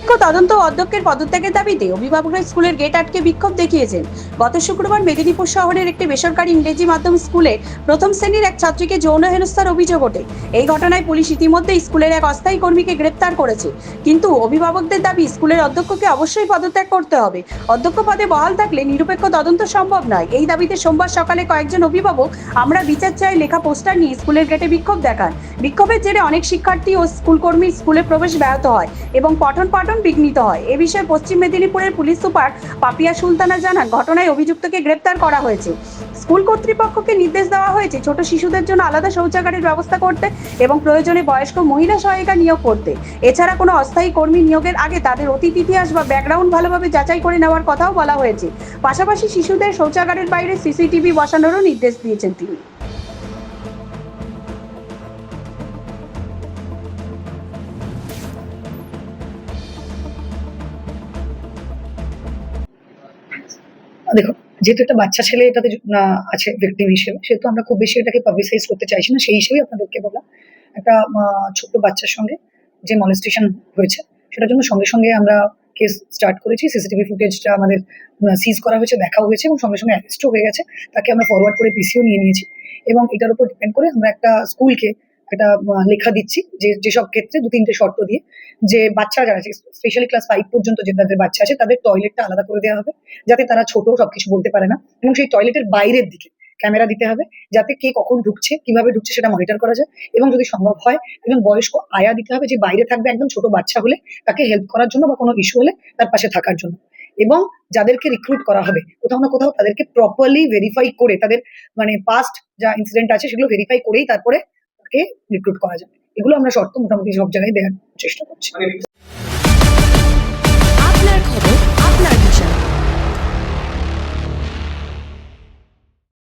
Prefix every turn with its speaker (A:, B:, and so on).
A: নিরপেক্ষ তদন্ত ও অধ্যক্ষের পদত্যাগের দাবিতে অভিভাবকরা স্কুলের গেট আটকে বিক্ষোভ দেখিয়েছেন। গত শুক্রবার মেদিনীপুর শহরের একটি বেসরকারি ইংরেজি মাধ্যম স্কুলে প্রথম শ্রেণীর এক ছাত্রীকে যৌন হেনস্থার অভিযোগ ওঠে। এই ঘটনায় পুলিশ ইতিমধ্যে স্কুলের এক অস্থায়ী কর্মীকে গ্রেপ্তার করেছে। কিন্তু অভিভাবকদের দাবি স্কুলের অধ্যক্ষকে অবশ্যই পদত্যাগ করতে হবে। অধ্যক্ষ পদে বহাল থাকলে নিরপেক্ষ তদন্ত সম্ভব নয়। এই দাবিতে সোমবার সকালে কয়েকজন অভিভাবক আমরা বিচার চাই লেখা পোস্টার নিয়ে স্কুলের গেটে বিক্ষোভ দেখান। বিক্ষোভের জেরে অনেক শিক্ষার্থী ও স্কুলকর্মীর স্কুলে প্রবেশ ব্যাহত হয় এবং পঠন পাঠন বিঘ্নিত হয়। এ বিষয়ে পশ্চিম মেদিনীপুরের পুলিশ সুপার পাপিয়া সুলতানা জানান, ঘটনায় অভিযুক্তকে গ্রেপ্তার করা হয়েছে। স্কুল কর্তৃপক্ষকে নির্দেশ দেওয়া হয়েছে ছোট শিশুদের জন্য আলাদা শৌচাগারের ব্যবস্থা করতে এবং প্রয়োজনে বয়স্ক মহিলা সহায়িকা নিয়োগ করতে। এছাড়া কোনো অস্থায়ী কর্মী নিয়োগের আগে তাদের অতীত ইতিহাস বা ব্যাকগ্রাউন্ড ভালোভাবে যাচাই করে নেওয়ার কথাও বলা হয়েছে। পাশাপাশি শিশুদের শৌচাগারের বাইরে সিসিটিভি বসানোরও নির্দেশ দিয়েছেন তিনি।
B: দেখো, যেহেতু একটা বাচ্চা ছেলে এটাতে আছে ভিকটিম হিসেবে, সেহেতু আমরা খুব বেশি এটাকে পাবলিসাইজ করতে চাইছি না। সেই হিসেবেই আপনাদেরকে বলা, একটা ছোট্ট বাচ্চার সঙ্গে যে মলেস্টেশন হয়েছে সেটার জন্য সঙ্গে সঙ্গে আমরা কেস স্টার্ট করেছি। সিসিটিভি ফুটেজটা আমাদের সিজ করা হয়েছে, দেখাও হয়েছে এবং সঙ্গে সঙ্গে অ্যারেস্টও হয়ে গেছে। তাকে আমরা ফরওয়ার্ড করে পিসিও নিয়ে নিয়েছি এবং এটার উপর ডিপেন্ড করে আমরা একটা স্কুলকে একটা লেখা দিচ্ছি যেসব ক্ষেত্রে 2-3টে শর্ত দিয়ে, যে বাচ্চা যারা আছে স্পেশালি ক্লাস 5 পর্যন্ত যে তাদের বাচ্চা আছে তাদের টয়লেটটা আলাদা করে দেওয়া হবে, যাতে তারা ছোট সবকিছু বলতে পারে না, এবং সেই টয়লেটের বাইরের দিকে ক্যামেরা দিতে হবে যাতে কে কখন ঢুকছে কিভাবে ঢুকছে সেটা মনিটর করা যায়। এবং যদি সম্ভব হয় একজন বয়স্ক আয়া দিতে হবে, যে বাইরে থাকবে একদম ছোট বাচ্চা হলে তাকে হেল্প করার জন্য বা কোনো ইস্যু হলে তার পাশে থাকার জন্য। এবং যাদেরকে রিক্রুট করা হবে কোথাও না কোথাও তাদেরকে প্রপারলি ভেরিফাই করে, তাদের পাস্ট যা ইনসিডেন্ট আছে সেগুলো ভেরিফাই করেই তারপরে তাকে রিক্রুট করা যাবে। এগুলো আমরা শর্ত মোটামুটি সব জায়গায় দেওয়ার চেষ্টা করছি।